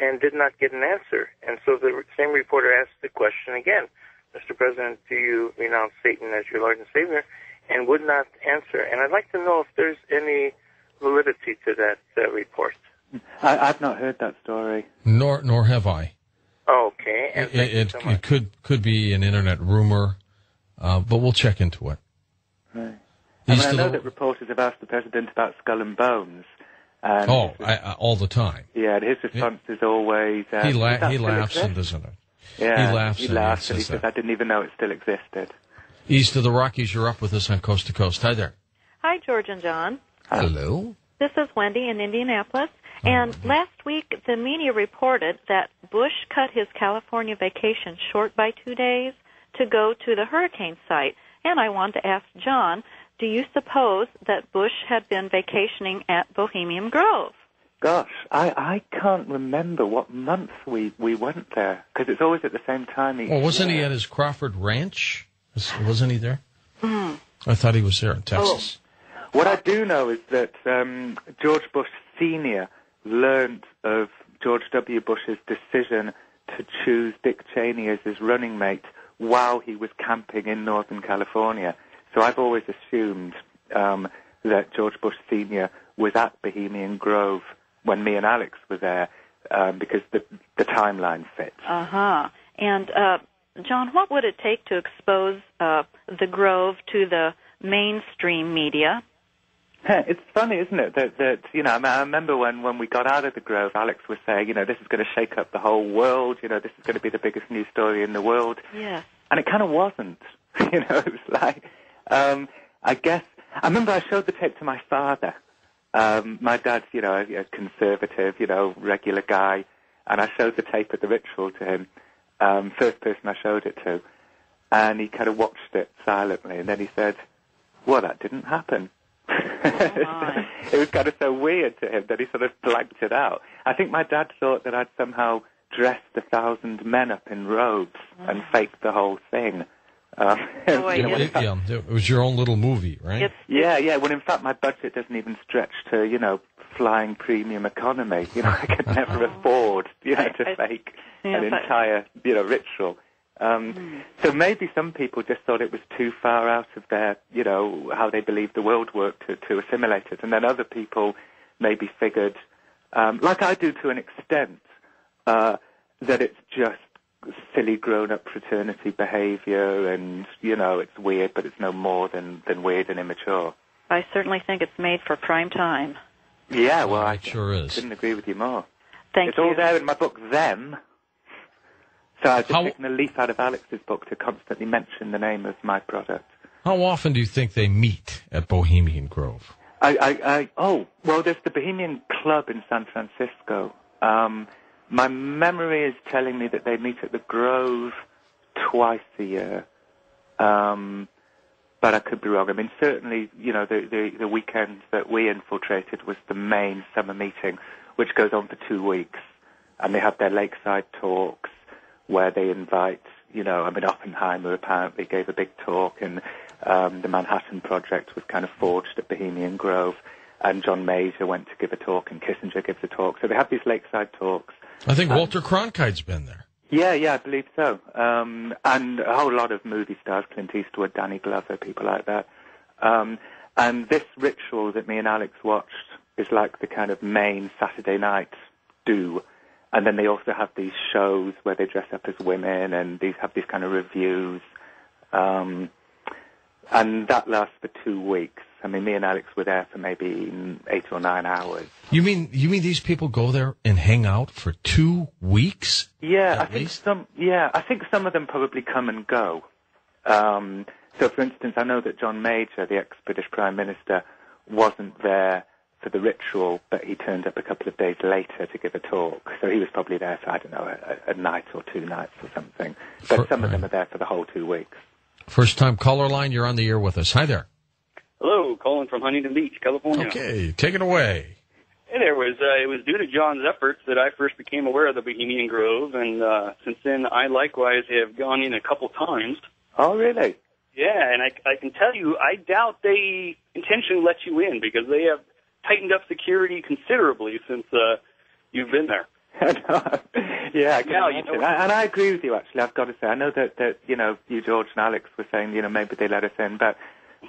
and did not get an answer. And so the same reporter asked the question again, Mr. President, do you renounce Satan as your Lord and Savior? And would not answer. And I'd like to know if there's any validity to that report. I've not heard that story. Nor have I. Okay. And it could be an internet rumor, but we'll check into it. Right. I know that reporters have asked the president about Skull and Bones. And all the time. Yeah, and his response is always... he laughs and doesn't it? Yeah, he laughs and he says, I didn't even know it still existed. East of the Rockies, you're up with us on Coast to Coast. Hi there. Hi, George and John. Hello. This is Wendy in Indianapolis. And last week, the media reported that Bush cut his California vacation short by 2 days to go to the hurricane site. And I wanted to ask John, do you suppose that Bush had been vacationing at Bohemian Grove? Gosh, I can't remember what month we went there, because it's always at the same time each year. Wasn't he at his Crawford Ranch? Wasn't he there? I thought he was there in Texas. What I do know is that George Bush Sr. learned of George W. Bush's decision to choose Dick Cheney as his running mate while he was camping in Northern California. So I've always assumed that George Bush Sr. was at Bohemian Grove when me and Alex were there because the timeline fits. Uh-huh. And, John, what would it take to expose the Grove to the mainstream media? It's funny, isn't it, that I remember when we got out of the Grove, Alex was saying, this is going to shake up the whole world, this is going to be the biggest news story in the world. Yes. And it kind of wasn't. It was like, I guess, I remember I showed the tape to my father. My dad's, a conservative, regular guy, and I showed the tape at the ritual to him, first person I showed it to, and he kind of watched it silently, and then he said, well, that didn't happen. It was kind of so weird to him that he sort of blanked it out. I think my dad thought that I'd somehow dressed 1,000 men up in robes and faked the whole thing. It was your own little movie, right? Yeah. Well, in fact, my budget doesn't even stretch to, flying premium economy. I could never afford, to fake an entire, ritual. So maybe some people just thought it was too far out of their, how they believed the world worked to assimilate it. And then other people maybe figured, like I do to an extent, that it's just silly grown-up fraternity behavior and, it's weird, but it's no more than weird and immature. I certainly think it's made for prime time. Yeah, well, it sure is. Couldn't agree with you more. Thank it's you. All there in my book, Them. So I've just taken a leaf out of Alex's book to constantly mention the name of my product. How often do you think they meet at Bohemian Grove? Well, there's the Bohemian Club in San Francisco. My memory is telling me that they meet at the Grove twice a year. But I could be wrong. I mean, certainly, the weekend that we infiltrated was the main summer meeting, which goes on for 2 weeks. And they have their lakeside talks where they invite, Oppenheimer apparently gave a big talk, and the Manhattan Project was kind of forged at Bohemian Grove, and John Major went to give a talk, and Kissinger gives a talk. So they have these lakeside talks. I think Walter Cronkite's been there. Yeah, I believe so. And a whole lot of movie stars, Clint Eastwood, Danny Glover, people like that. And this ritual that me and Alex watched is like the kind of main Saturday night do. And then they also have these shows where they dress up as women and have these kind of reviews. And that lasts for 2 weeks. I mean, me and Alex were there for maybe 8 or 9 hours. You mean these people go there and hang out for 2 weeks? Yeah, I think some of them probably come and go. So, for instance, I know that John Major, the ex-British Prime Minister, wasn't there for the ritual, but he turned up a couple of days later to give a talk. So he was probably there for, a night or 2 nights or something. But some of them are there for the whole 2 weeks. First-time caller line, you're on the air with us. Hi there. Hello, calling from Huntington Beach, California. Okay, take it away. Hey there, it was due to John's efforts that I first became aware of the Bohemian Grove, and since then I likewise have gone in a couple times. Oh, really? Yeah, and I can tell you, I doubt they intentionally let you in because they have tightened up security considerably since you've been there. Yeah, I can imagine. And I agree with you, actually, I've got to say. I know that you, George, and Alex were saying, maybe they let us in, but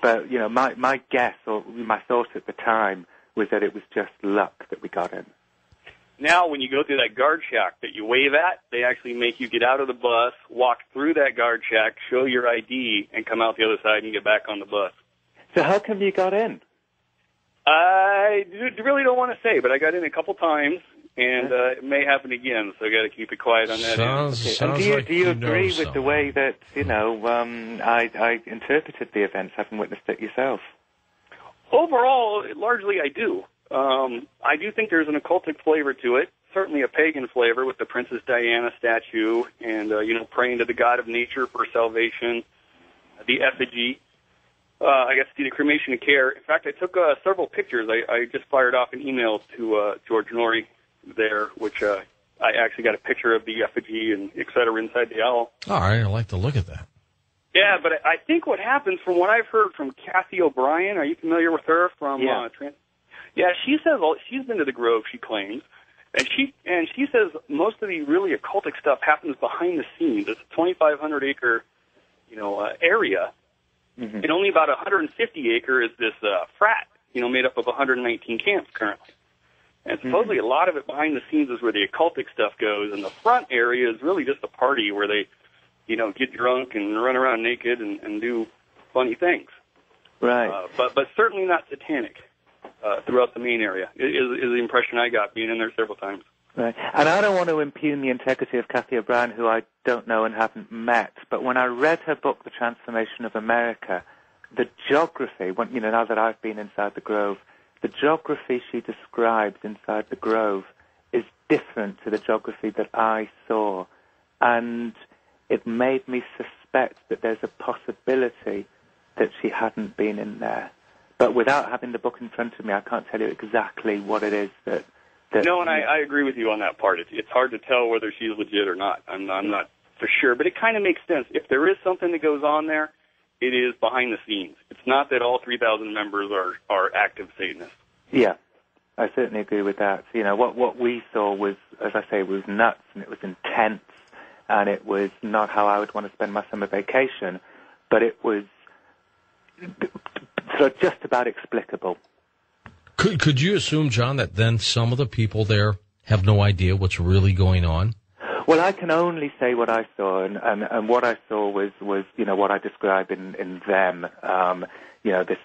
my guess, or my thought at the time, was that it was just luck that we got in. Now, when you go through that guard shack that you wave at, they actually make you get out of the bus, walk through that guard shack, show your ID, and come out the other side and get back on the bus. So how come you got in? I really don't want to say, but I got in a couple times, and it may happen again, so I got to keep it quiet on that. Sounds do you agree with the way that I interpreted the events, having witnessed it yourself? Overall, largely I do. I do think there's an occultic flavor to it, certainly a pagan flavor with the Princess Diana statue and, praying to the god of nature for salvation, the effigy. I got to see the cremation of care. In fact, I took several pictures. I just fired off an email to George Norrie there, which I actually got a picture of the effigy and et cetera inside the owl. All right, I'd like to look at that. Yeah, but I think what happens, from what I've heard from Kathy O'Brien, are you familiar with her from Yeah, she says she's been to the Grove, she claims, and she says most of the really occultic stuff happens behind the scenes. It's a 2,500 acre, area, and only about 150 acre is this frat, made up of 119 camps currently. And supposedly a lot of it behind the scenes is where the occultic stuff goes, and the front area is really just a party where they, get drunk and run around naked and do funny things. Right. But certainly not satanic. Throughout the main area is the impression I got being in there several times. Right. And I don't want to impugn the integrity of Kathy O'Brien, who I don't know and haven't met, but when I read her book, The Transformation of America, the geography, now that I've been inside the Grove, the geography she describes inside the Grove is different to the geography that I saw. And it made me suspect that there's a possibility that she hadn't been in there. But without having the book in front of me, I can't tell you exactly what it is that no, and I agree with you on that part. It's hard to tell whether she's legit or not. I'm not for sure, but it kind of makes sense. If there is something that goes on there, it is behind the scenes. It's not that all 3,000 members are active Satanists. Yeah, I certainly agree with that. What we saw was, as I say, was nuts, and it was intense, and it was not how I would want to spend my summer vacation, but it was so just about explicable. Could you assume, John, that then some of the people there have no idea what's really going on? Well, I can only say what I saw, and what I saw was what I describe in them. This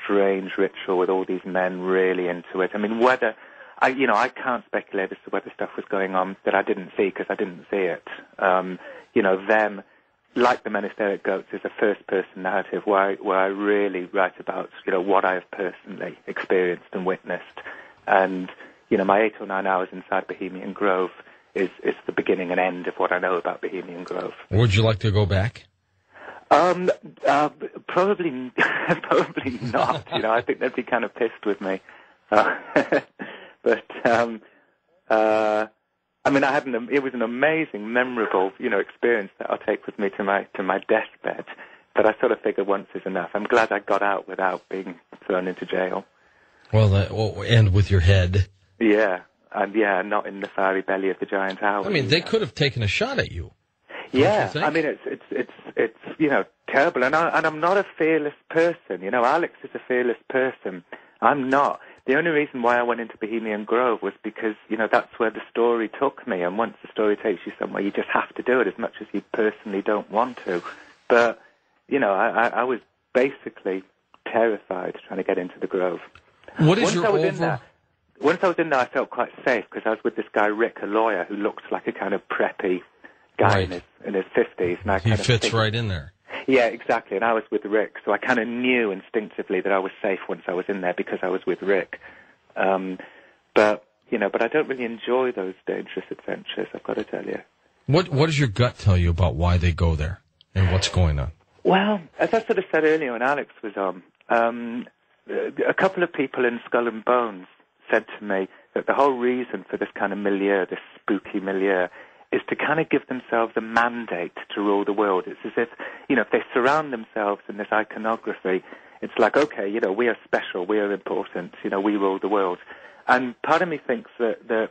strange ritual with all these men really into it. I mean, whether I can't speculate as to whether stuff was going on that I didn't see because I didn't see it. Them. Like the Men Who Stare at Goats is a first-person narrative where I really write about what I have personally experienced and witnessed, and my 8 or 9 hours inside Bohemian Grove is the beginning and end of what I know about Bohemian Grove. Would you like to go back? Probably not. I think they'd be kind of pissed with me. It was an amazing, memorable, experience that I'll take with me to my deathbed. But I sort of figured once is enough. I'm glad I got out without being thrown into jail. Well, and with your head. Yeah, and not in the fiery belly of the giant owl. I mean, they could have taken a shot at you. Yeah, I mean, it's terrible, and I'm not a fearless person. Alex is a fearless person. I'm not. The only reason why I went into Bohemian Grove was because, that's where the story took me. And once the story takes you somewhere, you just have to do it as much as you personally don't want to. But, I was basically terrified trying to get into the Grove. Once I was in there, I felt quite safe because I was with this guy, Rick, a lawyer, who looked like a kind of preppy guy in his 50s. And he fits right in there. Yeah, exactly. And I was with Rick, so I kind of knew instinctively that I was safe once I was in there because I was with Rick. But I don't really enjoy those dangerous adventures, I've got to tell you. What does your gut tell you about why they go there and what's going on? Well, as I sort of said earlier when Alex was on, a couple of people in Skull and Bones said to me that the whole reason for this kind of milieu, this spooky milieu, is to kind of give themselves a mandate to rule the world. It's as if, if they surround themselves in this iconography, it's like, okay, we are special, we are important, we rule the world. And part of me thinks that